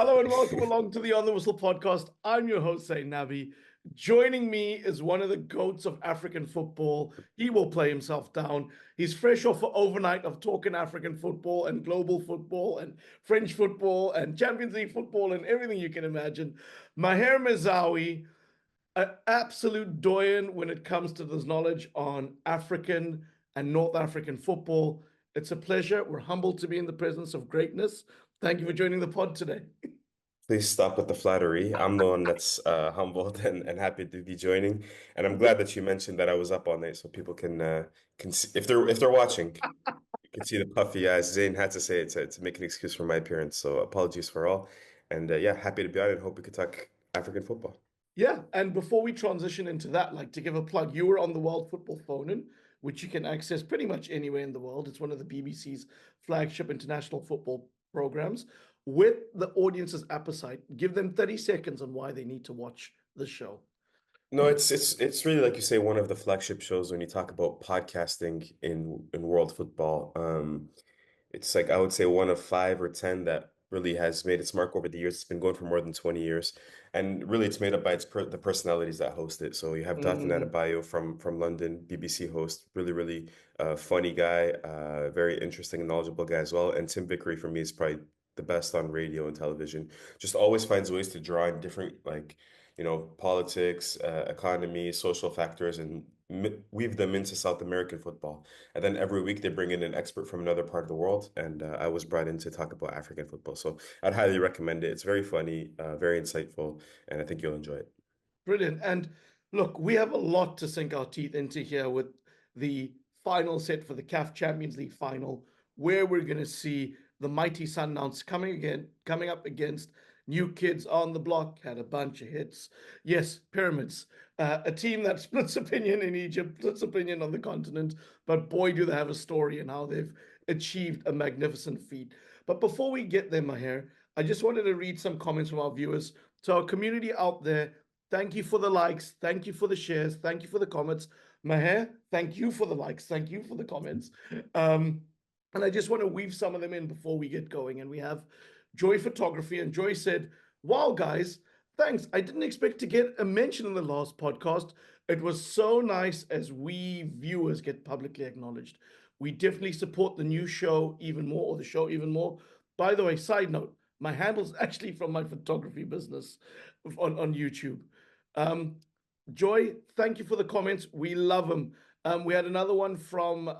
Hello and welcome along to the On the Whistle podcast. I'm your host, Zayn Nabbi. Joining me is one of the goats of African football. He will play himself down. He's fresh off an overnight of talking African football and global football and French football and Champions League football and everything you can imagine. Maher Mezahi, an absolute doyen when it comes to this knowledge on African and North African football. It's a pleasure. We're humbled to be in the presence of greatness. Thank you for joining the pod today. Please stop with the flattery. I'm the one that's humbled and happy to be joining. And I'm glad that you mentioned that I was up all night so people can see, if they're watching, you can see the puffy eyes. Zayn had to say it to make an excuse for my appearance. So apologies for all. And yeah, happy to be on it. Hope we could talk African football. Yeah, and before we transition into that, like to give a plug, you were on the World Football Phone-In, which you can access pretty much anywhere in the world. It's one of the BBC's flagship international football programs. With the audience's appetite, give them 30 seconds on why they need to watch the show. No, it's really like you say, one of the flagship shows when you talk about podcasting in world football. It's like I would say one of five or ten that really has made its mark over the years. It's been going for more than 20 years, and really it's made up by the personalities that host it. So you have Datan Mm, Adebayo from London, BBC host, really funny guy, very interesting and knowledgeable guy as well. And Tim Vickery for me is probably the best on radio and television. Just always finds ways to draw in different politics, economy, social factors, and weave them into South American football. And then every week they bring in an expert from another part of the world, and I was brought in to talk about African football. So I'd highly recommend it. It's very funny, very insightful, and I think you'll enjoy it. brilliant. And look, we have a lot to sink our teeth into here with the final set for the CAF Champions League final, where we're going to see the mighty Sundowns coming up against New Kids on the Block. Had a bunch of hits. Yes, Pyramids, a team that splits opinion in Egypt, splits opinion on the continent, but boy, do they have a story and how they've achieved a magnificent feat. But before we get there, Maher, I just wanted to read some comments from our viewers. To our community out there, thank you for the likes. Thank you for the shares. Thank you for the comments. Maher, thank you for the likes. Thank you for the comments. And I just want to weave some of them in before we get going. And we have Joy Photography. And Joy said, wow, guys, thanks. I didn't expect to get a mention in the last podcast. It was so nice as we viewers get publicly acknowledged. We definitely support the new show even more, or the show even more. By the way, side note, my handle's actually from my photography business on YouTube. Um, Joy, thank you for the comments. We love them. We had another one from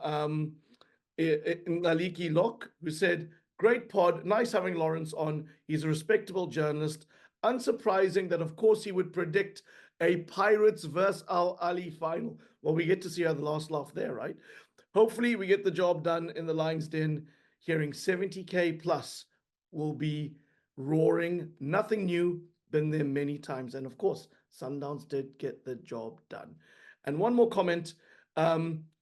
Ngaliki Locke, who said, great pod, nice having Lawrence on. He's a respectable journalist. Unsurprising that, of course, he would predict a Pirates versus Al Ahly final. Well, we get to see how the last laugh there, right? Hopefully, we get the job done in the Lions Den. Hearing 70K plus will be roaring. Nothing new, been there many times. And of course, Sundowns did get the job done. And one more comment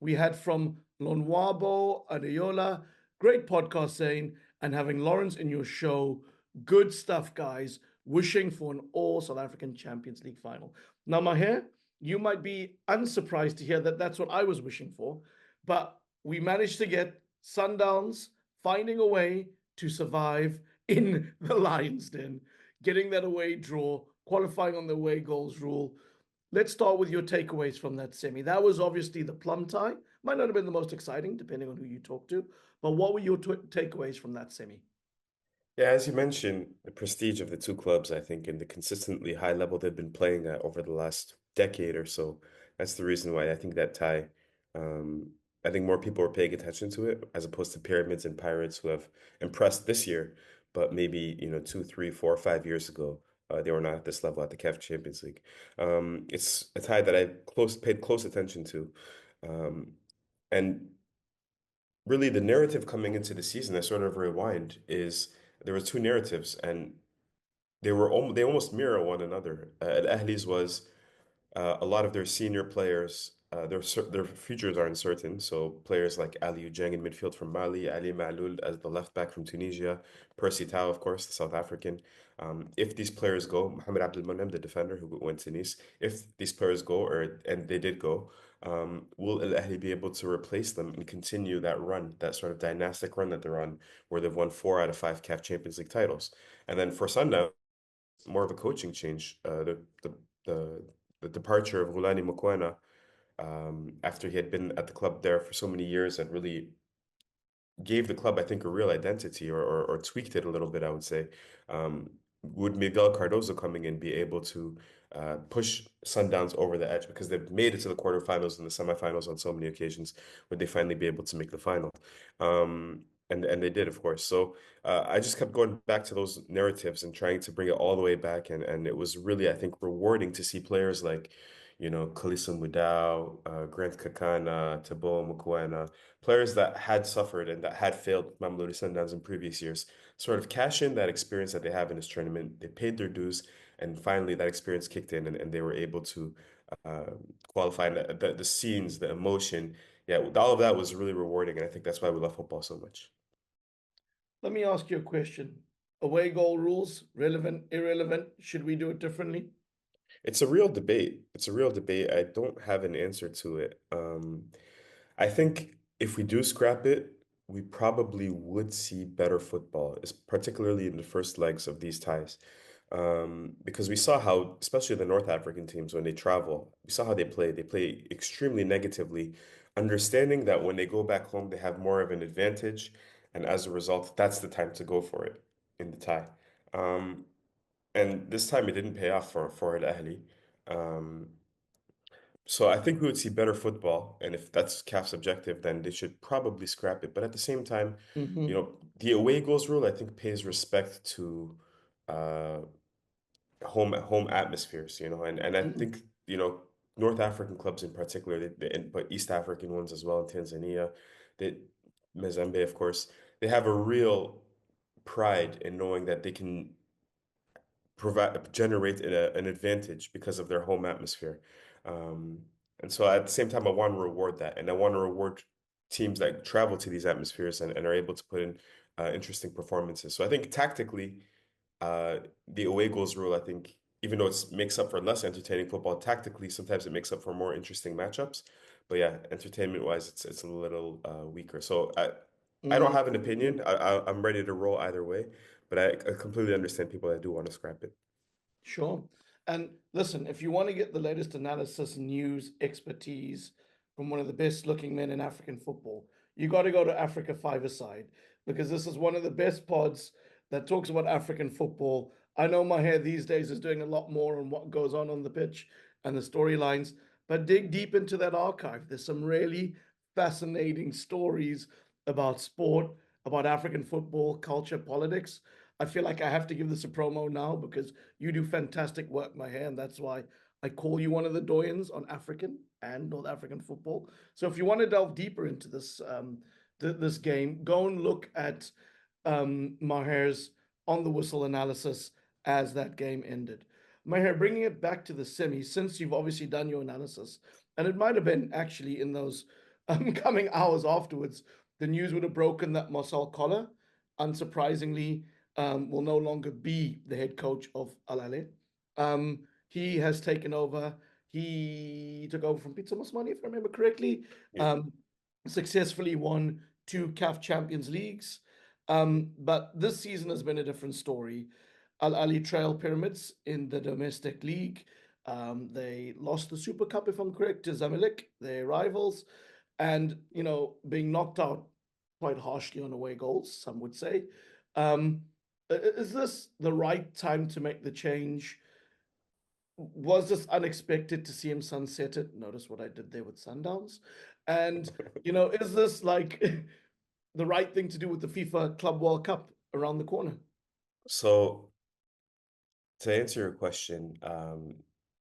we had from Lonwabo Adeola. Great podcast, saying, and having Lawrence in your show. Good stuff, guys. Wishing for an all South African Champions League final. Now, Maher, you might be unsurprised to hear that that's what I was wishing for, but we managed to get Sundowns finding a way to survive in the Lions Den, getting that away draw, qualifying on the away goals rule. Let's start with your takeaways from that semi. That was obviously the plum tie. Might not have been the most exciting, depending on who you talk to. But what were your takeaways from that semi? Yeah, as you mentioned, the prestige of the two clubs, I think, and the consistently high level they've been playing at over the last decade or so. That's the reason why I think that tie, um, I think more people are paying attention to it as opposed to Pyramids and Pirates who have impressed this year, but maybe, 2, 3, 4, 5 years ago, they were not at this level at the CAF Champions League. It's a tie that I paid close attention to. Um, and really the narrative coming into the season, I sort of rewind, is there were two narratives and they almost mirror one another. At Ahly's was a lot of their senior players their futures are uncertain. So players like Ali Ujeng in midfield from Mali, Ali Ma'loul as the left back from Tunisia, Percy Tau, of course, the South African. If these players go, Mohamed Abdel Monem, the defender who went to Nice, if these players go, or and they did go, will Al Ahly be able to replace them and continue that run, that sort of dynastic run that they're on, where they've won 4 out of 5 CAF Champions League titles? And then for Sundown, more of a coaching change. The the departure of Rulani Mokoena, after he had been at the club there for so many years and really gave the club, I think, a real identity, or tweaked it a little bit, I would say. Would Miguel Cardoso coming in be able to push Sundowns over the edge, because they've made it to the quarterfinals and the semifinals on so many occasions? Would they finally be able to make the final? And they did, of course. So I just kept going back to those narratives and trying to bring it all the way back, and it was really, I think, rewarding to see players like, Kalisa Mudau, Grant Kakana, Tabo Mokoena, players that had suffered and that had failed with Mamelodi Sundowns in previous years, sort of cash in that experience that they have in this tournament. They paid their dues, and finally that experience kicked in, and they were able to uh, qualify. And the scenes, the emotion, yeah, all of that was really rewarding, and I think that's why we love football so much. Let me ask you a question. Away goal rules, relevant, irrelevant? Should we do it differently? It's a real debate. It's a real debate. I don't have an answer to it. I think if we do scrap it, we probably would see better football, particularly in the first legs of these ties. Because we saw how, especially the North African teams, when they travel, we saw how they play. They play extremely negatively, understanding that when they go back home, they have more of an advantage. And as a result, that's the time to go for it in the tie. Um, and this time it didn't pay off for Al Ahly. Um, so I think we would see better football, and if that's CAF's objective, then they should probably scrap it. But at the same time, Hmm. the away goals rule, I think, pays respect to uh, home atmospheres, and I Hmm. think, North African clubs in particular, but East African ones as well, in Tanzania, they, Mozambique, of course, they have a real pride in knowing that they can generate an advantage because of their home atmosphere. Um, and so at the same time, I want to reward that, and I want to reward teams that travel to these atmospheres and are able to put in interesting performances. So I think tactically, uh, the away goals rule, I think, even though it makes up for less entertaining football, tactically sometimes it makes up for more interesting matchups. But yeah, entertainment wise, it's a little weaker. So I don't have an opinion. I'm ready to roll either way, but I completely understand people that do want to scrap it. Sure. And listen, if you want to get the latest analysis, news, expertise from one of the best looking men in African football, you got to go to Africa Five Aside, because this is one of the best pods that talks about African football. I know Maher these days is doing a lot more on what goes on the pitch and the storylines, but dig deep into that archive. There's some really fascinating stories about sport, about African football, culture, politics. I feel like I have to give this a promo now because you do fantastic work, Maher, and that's why I call you one of the doyens on African and North African football. So if you want to delve deeper into this game, go and look at Maher's on the whistle analysis as that game ended. Maher, bringing it back to the semi, since you've obviously done your analysis, and it might have been actually in those coming hours afterwards, the news would have broken that Marcel Koller, unsurprisingly, will no longer be the head coach of Al Ahly. He has taken over. He took over from Pizza Mosmani, if I remember correctly. Yeah. Um, Successfully won 2 CAF Champions Leagues. But this season has been a different story. Al Ahly trail pyramids in the domestic league. They lost the Super Cup, if I'm correct, to Zamalek, their rivals, and being knocked out quite harshly on away goals, some would say. Um, is this the right time to make the change? Was this unexpected to see him sunset it? Notice what I did there with Sundowns. And, is this like the right thing to do with the FIFA Club World Cup around the corner? So to answer your question,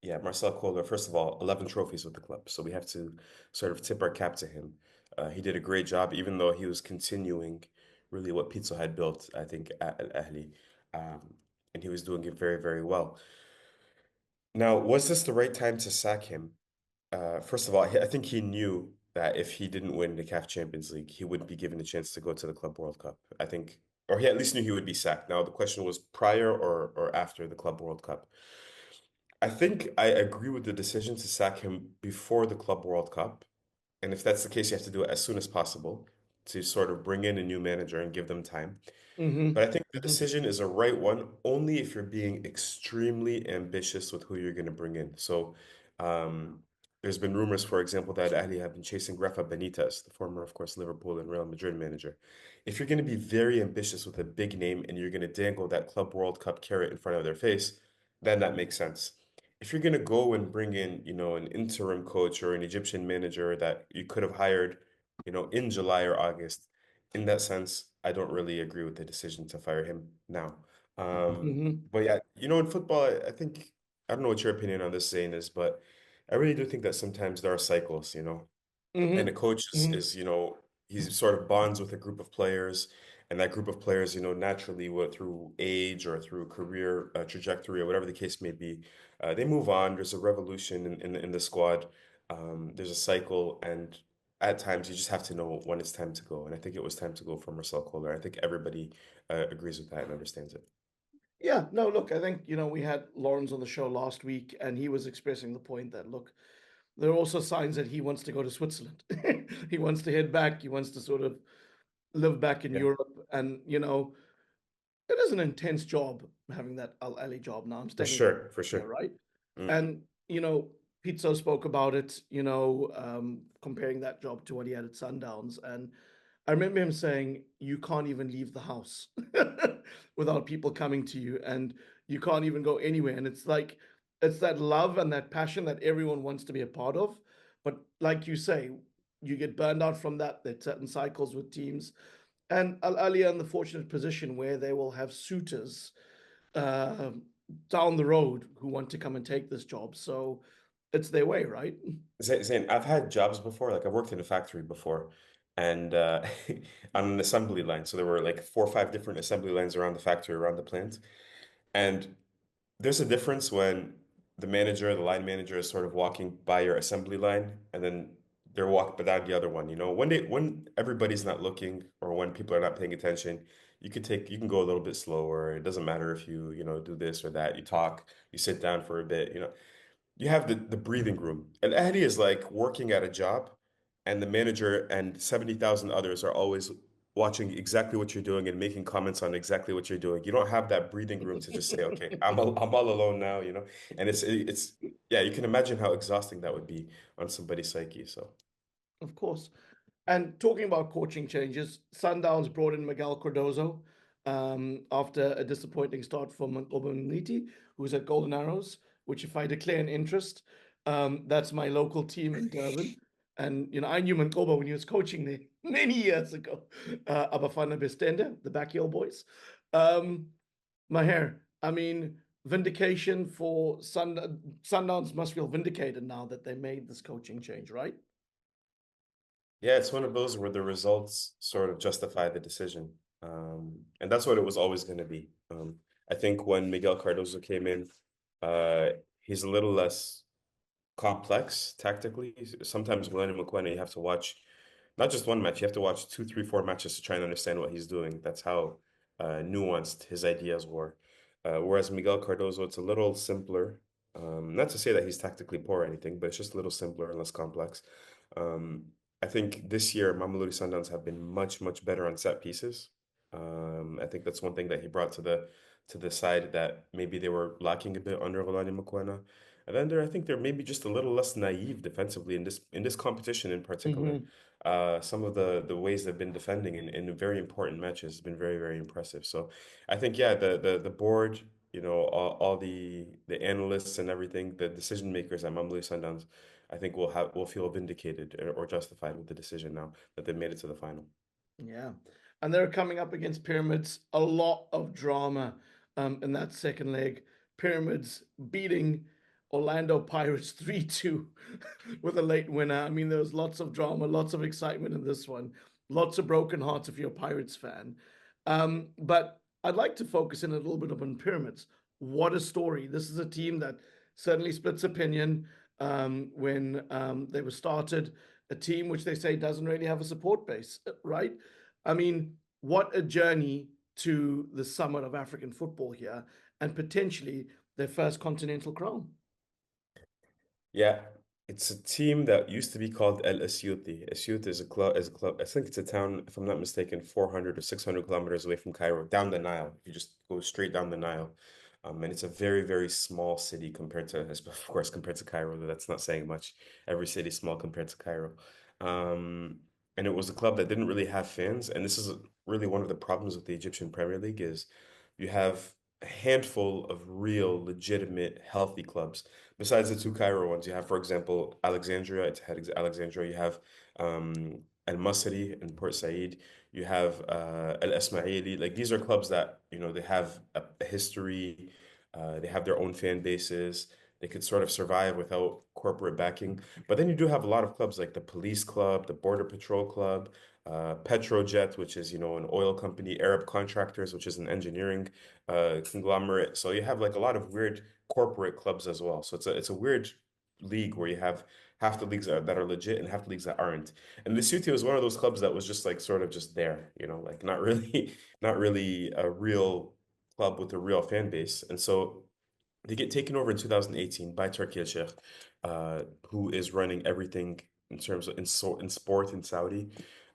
yeah, Marcel Koller, first of all, 11 trophies with the club. So we have to sort of tip our cap to him. He did a great job, even though he was continuing really what Pizzo had built, I think, at Al Ahly. Um, and he was doing it very, very well. Now, was this the right time to sack him? First of all, I think he knew that if he didn't win the CAF Champions League, he wouldn't be given a chance to go to the Club World Cup. I think, or he at least knew he would be sacked. Now, the question was prior or after the Club World Cup. I think I agree with the decision to sack him before the Club World Cup. And if that's the case, you have to do it as soon as possible to sort of bring in a new manager and give them time. Mm-hmm. But I think the Mm-hmm. decision is a right one only if you're being extremely ambitious with who you're going to bring in. So, um, there's been rumors, for example, that Ahly have been chasing Rafa Benitez, the former, of course, Liverpool and Real Madrid manager. If you're going to be very ambitious with a big name and you're going to dangle that Club World Cup carrot in front of their face, then that makes sense. If you're going to go and bring in, an interim coach or an Egyptian manager that you could have hired, in July or August, in that sense, I don't really agree with the decision to fire him now. Mm-hmm. But yeah, in football, I think I don't know what your opinion on this saying is, but I really do think that sometimes there are cycles, and a Mm-hmm. coach is, Mm-hmm. is he's sort of bonds with a group of players, and that group of players, naturally, what through age or through career trajectory or whatever the case may be, they move on. There's a revolution in the squad. There's a cycle, and at times you just have to know when it's time to go. And I think it was time to go for Marcel Koller. I think everybody agrees with that and understands it. Yeah, no, look, I think, we had Lawrence on the show last week, and he was expressing the point that, look, there are also signs that he wants to go to Switzerland. He wants to head back. He wants to sort of live back in Yeah, Europe. And, it is an intense job having that Al Ali job now. I'm for staying sure, for here, sure. right? Mm. And, Pizzo spoke about it, comparing that job to what he had at Sundowns. And I remember him saying, you can't even leave the house without people coming to you, and you can't even go anywhere. And it's like, it's that love and that passion that everyone wants to be a part of. But like you say, you get burned out from that. There's certain cycles with teams. And Al Ali are in the fortunate position where they will have suitors uh, down the road who want to come and take this job. So it's their way, right? Zayn, I've had jobs before, like I worked in a factory before, and on an assembly line. So there were like 4 or 5 different assembly lines around the factory, around the plant. And there's a difference when the manager, the line manager is sort of walking by your assembly line and then they're walking down the other one. When everybody's not looking or when people are not paying attention, you can go a little bit slower. It doesn't matter if you do this or that. You talk, you sit down for a bit. You have the breathing room. And Ahly is like working at a job, and the manager and 70,000 others are always watching exactly what you're doing and making comments on exactly what you're doing. You don't have that breathing room to just say, okay, I'm all alone now. And it's yeah, you can imagine how exhausting that would be on somebody's psyche. So Of course. And talking about coaching changes, Sundowns brought in Miguel Cardoso after a disappointing start for Mankoba who's at Golden Arrows, which, if I declare an interest, that's my local team in Durban. And, I knew Mankoba when he was coaching there many years ago. Abafana Bestende, the Backyard boys. Um, Maher, I mean, vindication for Sundowns must feel vindicated now that they made this coaching change, right? yeah, it's one of those where the results sort of justify the decision. And that's what it was always going to be. I think when Miguel Cardoso came in, uh, he's a little less complex tactically. Sometimes with Lenny McQueen, you have to watch not just one match, you have to watch two, three, 4 matches to try and understand what he's doing. That's how nuanced his ideas were. Whereas Miguel Cardoso, it's a little simpler. Not to say that he's tactically poor or anything, but it's just a little simpler and less complex. Um, I think this year Mamelodi Sundowns have been much, much better on set pieces. I think that's one thing that he brought to the side that maybe they were lacking a bit under Rolani Mokwena. And then I think they're maybe just a little less naive defensively in this competition in particular. Hmm. Some of the ways they've been defending in very important matches has been very, very impressive. So I think yeah, the board, all the analysts and everything, the decision makers at Mamelodi Sundowns, I think will feel vindicated or justified with the decision now that they made it to the final. Yeah. And they're coming up against Pyramids. A lot of drama in that second leg. Pyramids beating Orlando Pirates 3-2 with a late winner. I mean, there was lots of drama, lots of excitement in this one, lots of broken hearts if you're a Pirates fan. But I'd like to focus in a little bit on Pyramids. What a story. This is a team that certainly splits opinion. when they were started, a team which they say doesn't really have a support base, right? I mean, what a journey to the summit of African football here, and potentially their first continental crown. Yeah, it's a team that used to be called El Asyuti. Asyut is a club. I think it's a town, if I'm not mistaken, 400 or 600 kilometers away from Cairo, down the Nile. You just go straight down the Nile. And it's a very, very small city compared to, of course, compared to Cairo. That's not saying much. Every city is small compared to Cairo. Um, and it was a club that didn't really have fans. And this is really one of the problems with the Egyptian Premier League is you have a handful of real, legitimate, healthy clubs. Besides the two Cairo ones, you have, for example, Alexandria. It's had Alexandria. You have Al Masri in Port Said. You have Al Ismaili. Like these are clubs that they have a history. They have their own fan bases. They could sort of survive without corporate backing. But then you do have a lot of clubs like the Police Club, the Border Patrol Club, Petrojet, which is an oil company, Arab Contractors, which is an engineering conglomerate. So you have like a lot of weird corporate clubs as well. So it's a weird league where you have half the leagues that are legit and half the leagues that aren't. And the City was one of those clubs that was just like sort of just there, like not really not really a real club with a real fan base. And so they get taken over in 2018 by Turkey al-Sheikh, who is running everything in terms of in sport in Saudi.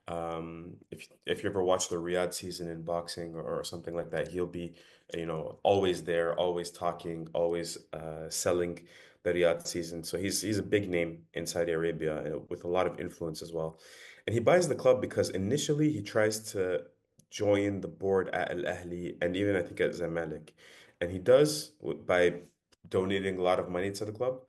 If you ever watch the Riyadh season in boxing or something like that, he'll be, always there, always talking, always selling the Riyadh season. So he's a big name in Saudi Arabia with a lot of influence as well. And he buys the club because initially he tries to join the board at Al Ahly and even I think at Zamalek. And he does by donating a lot of money to the club,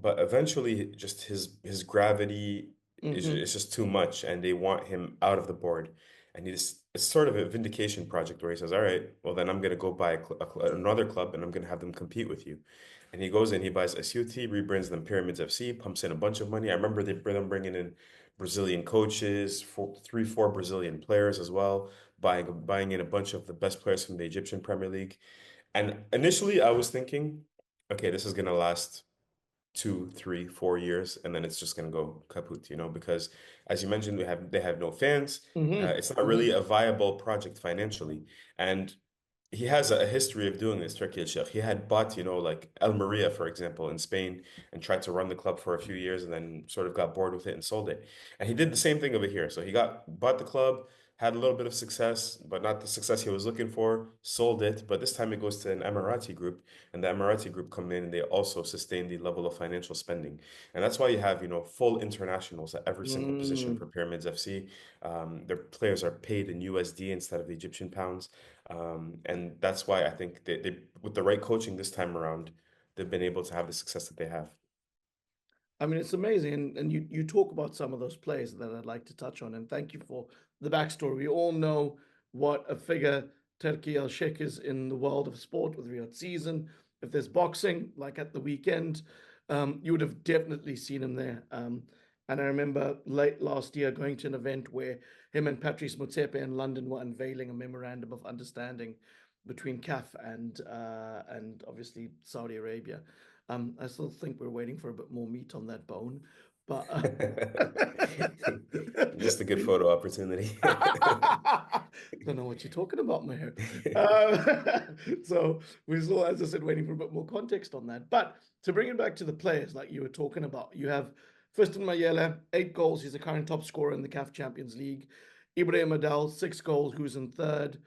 but eventually just his gravity Mm-hmm. is just too much, and they want him out of the board. And it's sort of a vindication project where he says, "All right, well then I'm gonna go buy another club, and I'm gonna have them compete with you." And he goes in, he buys SUT, rebrands them Pyramids FC, pumps in a bunch of money. I remember them bringing in Brazilian coaches, three, four Brazilian players as well, buying in a bunch of the best players from the Egyptian Premier League. And initially, I was thinking, okay, this is gonna last 2, 3, 4 years, and then it's just gonna go kaput, because as you mentioned, they have no fans. Mm-hmm. It's not Mm-hmm. really a viable project financially, and he has a history of doing this, Turkey al-Sheikh. He had bought, like El Maria, for example, in Spain, and tried to run the club for a few years, and then sort of got bored with it and sold it. And he did the same thing over here. So he bought the club, had a little bit of success, but not the success he was looking for, sold it. But this time it goes to an Emirati group, and the Emirati group come in and they also sustain the level of financial spending. And that's why you have, full internationals at every single position Mm. for Pyramids FC. Their players are paid in USD instead of the Egyptian pounds. And that's why I think they with the right coaching this time around, they've been able to have the success that they have. I mean, it's amazing. And you talk about some of those players that I'd like to touch on. And thank you for the backstory. We all know what a figure Turki Al Sheikh is in the world of sport with Riyadh season. If there's boxing, like at the weekend, you would have definitely seen him there. And I remember late last year going to an event where him and Patrice Motsepe in London were unveiling a memorandum of understanding between CAF and obviously Saudi Arabia. I still think we're waiting for a bit more meat on that bone, but Just a good photo opportunity. don't know what you're talking about, Maher. So we're still, as I said, waiting for a bit more context on that. But to bring it back to the players, like you were talking about, you have Fiston Mayele, 8 goals. He's the current top scorer in the CAF Champions League. Ibrahim Adel, 6 goals, who's in third.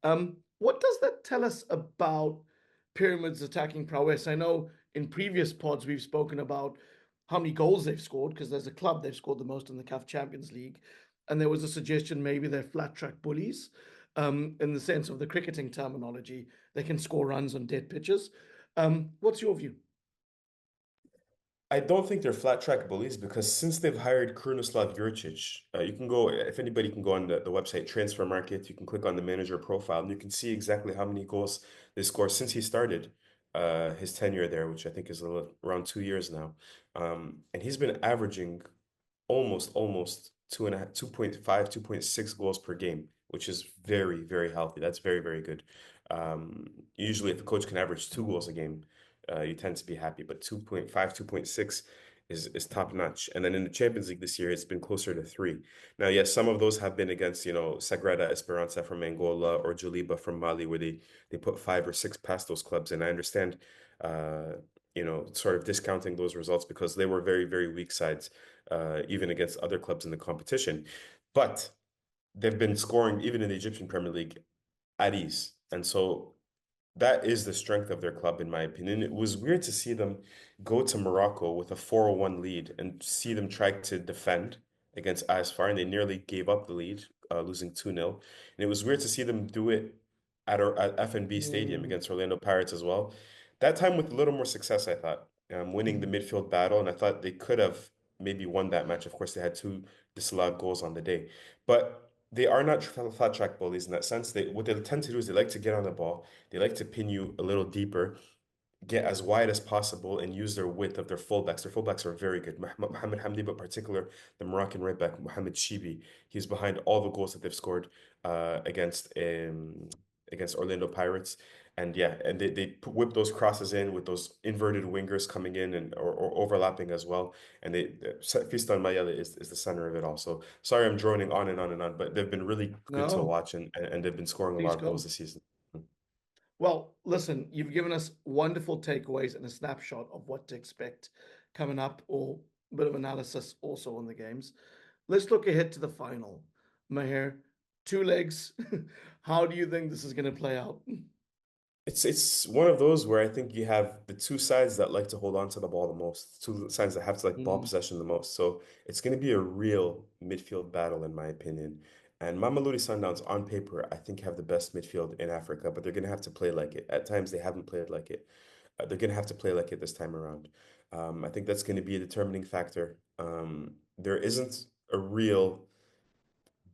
What does that tell us about Pyramid's attacking prowess? I know in previous pods we've spoken about how many goals they've scored because there's a club they've scored the most in the CAF Champions League, and there was a suggestion maybe they're flat track bullies, in the sense of the cricketing terminology. They can score runs on dead pitches. What's your view? I don't think they're flat track bullies because since they've hired Krunoslav Jurcic, you can go, if anybody can go on the website Transfer Market, you can click on the manager profile and you can see exactly how many goals they score since he started his tenure there, which I think is around 2 years now. And he's been averaging almost 2.5, 2.6 goals per game, which is very, very healthy. That's very, very good. Usually, if a coach can average 2 goals a game, you tend to be happy. But 2.5, 2.6 is top notch. And then in the Champions League this year, it's been closer to three. Now, yes, some of those have been against, Sagrada Esperança from Angola or Joliba from Mali, where they put five or six past those clubs. And I understand, sort of discounting those results because they were very, very weak sides, even against other clubs in the competition. But they've been scoring even in the Egyptian Premier League at ease. And so that is the strength of their club, in my opinion. It was weird to see them go to Morocco with a 4-1 lead and see them try to defend against Asfar, and they nearly gave up the lead, losing 2-0. And it was weird to see them do it at FNB Stadium Mm, against Orlando Pirates as well. That time with a little more success, I thought, winning the mhm, midfield battle, and I thought they could have maybe won that match. Of course, they had two disallowed goals on the day, but they are not flat track bullies in that sense. What they tend to do is they like to get on the ball, they like to pin you a little deeper, get as wide as possible, and use their width of their fullbacks. Their fullbacks are very good. Mohamed Hamdi, but particular the Moroccan right back, Mohamed Shibi. He's behind all the goals that they've scored against Orlando Pirates. And yeah, and they whip those crosses in with those inverted wingers coming in or overlapping as well. And Fiston Mayele is the center of it all. So sorry I'm droning on and on and on, but they've been really good to no, watch and they've been scoring a lot please of goals go. this season. Well, listen, you've given us wonderful takeaways and a snapshot of what to expect coming up, or a bit of analysis also on the games. Let's look ahead to the final. Maher, two legs. How do you think this is going to play out? It's one of those where I think you have the two sides that like to hold on to the ball the most, two sides that have to like ball Mm, possession the most. So it's going to be a real midfield battle, in my opinion. And Mamelodi Sundowns, on paper, I think have the best midfield in Africa, but they're going to have to play like it. At times, they haven't played like it. They're going to have to play like it this time around. I think that's going to be a determining factor. There isn't a real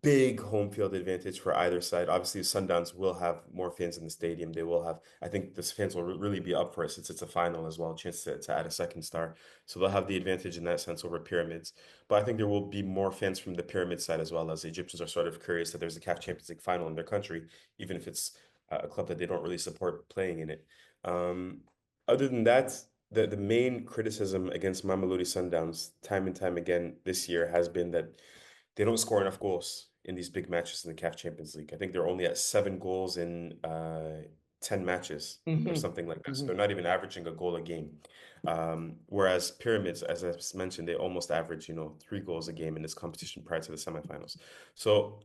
big home field advantage for either side. Obviously, Sundowns will have more fans in the stadium. They will have, I think, the fans will really be up for it since it's a final as well, a chance to add a second star. So they'll have the advantage in that sense over Pyramids. But I think there will be more fans from the Pyramid side as well, as the Egyptians are sort of curious that there's a CAF Champions League final in their country, even if it's a club that they don't really support playing in it. Um, Other than that, the main criticism against Mamelodi Sundowns time and time again this year has been that they don't score enough goals in these big matches in the CAF Champions League. I think they're only at 7 goals in 10 matches or mhm, something like that. So mhm. they're not even averaging a goal a game. Whereas Pyramids, as I mentioned, they almost average, 3 goals a game in this competition prior to the semifinals. So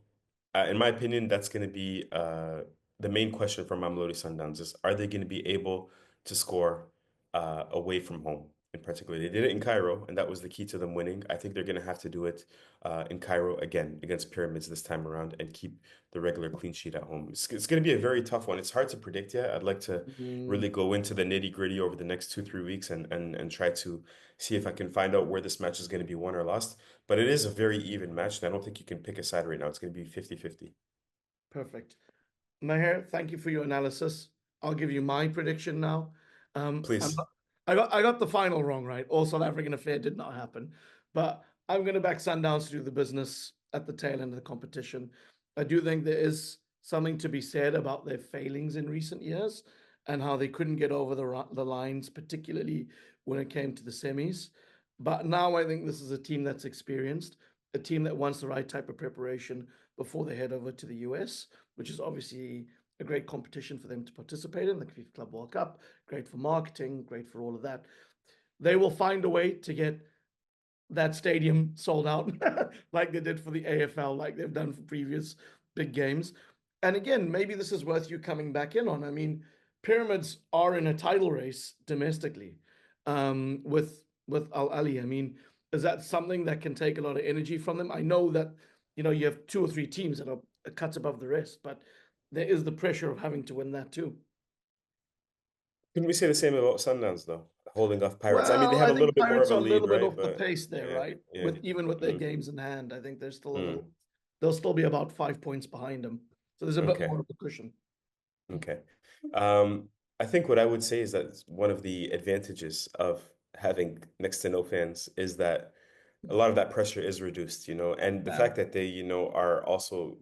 in my opinion, that's going to be the main question for Mamelodi Sundowns is, are they going to be able to score away from home in particular? They did it in Cairo, and that was the key to them winning. I think they're going to have to do it in Cairo again against Pyramids this time around and keep the regular clean sheet at home. It's going to be a very tough one. It's hard to predict yet. I'd like to Mm, really go into the nitty-gritty over the next 2, 3 weeks and try to see if I can find out where this match is going to be won or lost. But it is a very even match, and I don't think you can pick a side right now. It's going to be 50-50. perfect. Maher, thank you for your analysis. I'll give you my prediction now. I'm Please. not, I got the final wrong, right? All South African affair did not happen, but I'm going to back Sundowns to do the business at the tail end of the competition. I do think there is something to be said about their failings in recent years and how they couldn't get over the lines, particularly when it came to the semis. But now I think this is a team that's experienced, a team that wants the right type of preparation before they head over to the US, which is obviously a great competition for them to participate in, the FIFA Club World Cup, great for marketing, great for all of that. They will find a way to get that stadium sold out like they did for the AFL, like they've done for previous big games. And again, maybe this is worth you coming back in on. I mean, Pyramids are in a title race domestically with Al Ali. I mean, is that something that can take a lot of energy from them? I know that you have two or three teams that are cuts above the rest, but there is the pressure of having to win that too. Couldn't we say the same about Sundowns, though? Holding off Pirates. I mean, they Well, have I a little think bit more Pirates of a are a lead, little bit right? off the But pace there, yeah, right? yeah. With their Mm, games in hand, I think they're still a mm, little. They'll still be about 5 points behind them, so there's a bit okay. more of a cushion. Okay. Um, I think what I would say is that one of the advantages of having next to no fans is that a lot of that pressure is reduced, and the Yeah. fact that they, are also,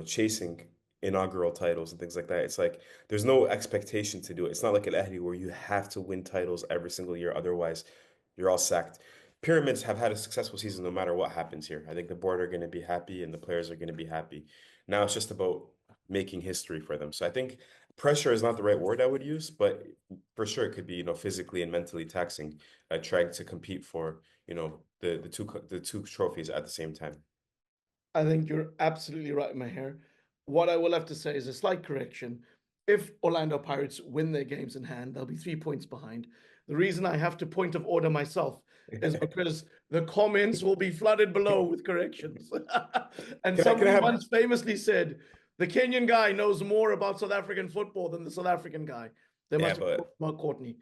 chasing inaugural titles and things like that. It's like there's no expectation to do it. It's not like an Ahly where you have to win titles every single year, otherwise you're all sacked. Pyramids have had a successful season no matter what happens here. I think the board are going to be happy and the players are going to be happy. Now it's just about making history for them. So I think pressure is not the right word I would use, but for sure it could be, physically and mentally taxing, trying to compete for, the two trophies at the same time. I think you're absolutely right, Maher. What I will have to say is a slight correction. If Orlando Pirates win their games in hand, they'll be 3 points behind. The reason I have to point of order myself is because the comments will be flooded below with corrections. And Can I somebody have once famously said, the Kenyan guy knows more about South African football than the South African guy. They yeah, must have but talked about Courtney.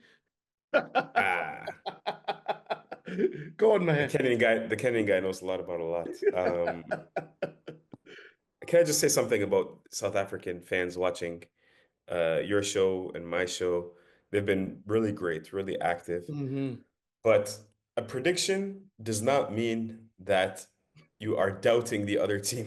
ah Go on, Maher. The Kenyan guy knows a lot about a lot. Can I just say something about South African fans watching your show and my show? They've been really great, really active. Mhm. But a prediction does not mean that you are doubting the other team.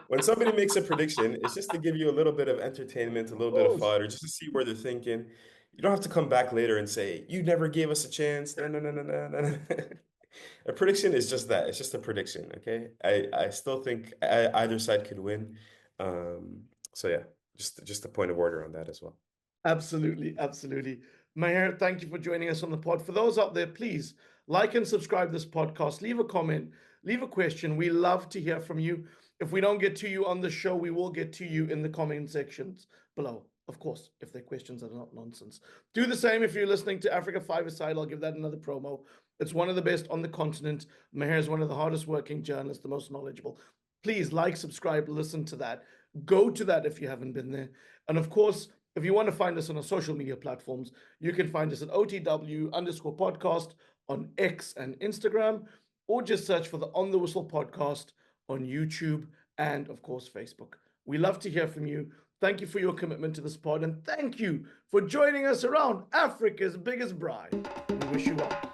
When somebody makes a prediction, it's just to give you a little bit of entertainment, a Of little bit of course. fun, or just to see where they're thinking. You don't have to come back later and say, you never gave us a chance. No, no, no, no, no, no. A prediction is just that. It's just a prediction, okay? I still think either side could win. So yeah, just a point of order on that as well. Absolutely, absolutely. Maher, thank you for joining us on the pod. For those out there, please like and subscribe this podcast. Leave a comment, leave a question. We love to hear from you. If we don't get to you on the show, we will get to you in the comment sections below. Of course, if their questions are not nonsense. Do the same if you're listening to Africa 5-a-side. I'll give that another promo. It's one of the best on the continent. Maher is one of the hardest working journalists, the most knowledgeable. Please like, subscribe, listen to that. Go to that if you haven't been there. And of course, if you want to find us on our social media platforms, you can find us at OTW_podcast on X and Instagram, or just search for the On the Whistle podcast on YouTube and, of course, Facebook. We love to hear from you. Thank you for your commitment to this pod, and thank you for joining us around Africa's biggest bride. We wish you well.